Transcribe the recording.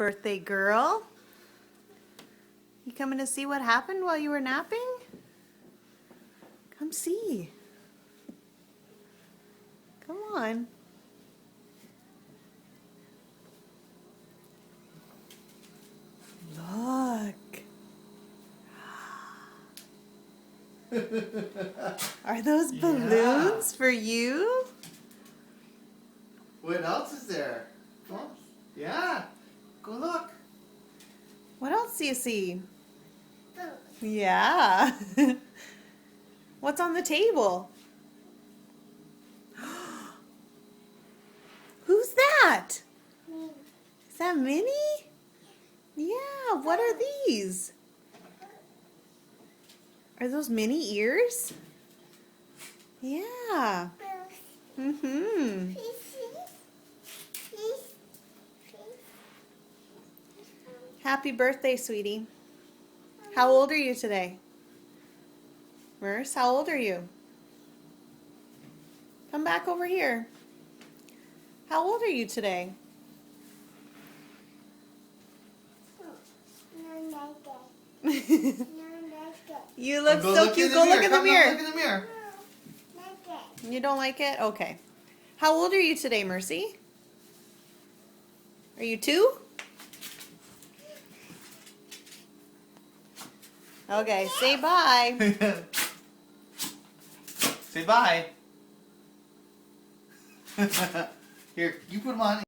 birthday girl. You coming to see what happened while you were napping? Come see. Come on. Look. Are those balloons for you? What else is there? Come on. Yeah. Go look. What else do you see? Yeah. What's on the table? Who's that? Is that Minnie? Yeah, what are these? Are those Minnie ears? Yeah. Mm-hmm. Happy birthday, sweetie. How old are you today? Merce, how old are you? Come back over here. How old are you today? You look so cute. Go look in the mirror. Look in the mirror. You don't like it? Okay. How old are you today, Mercy? Are you 2? Okay, say bye. Say bye. Here, you put them on.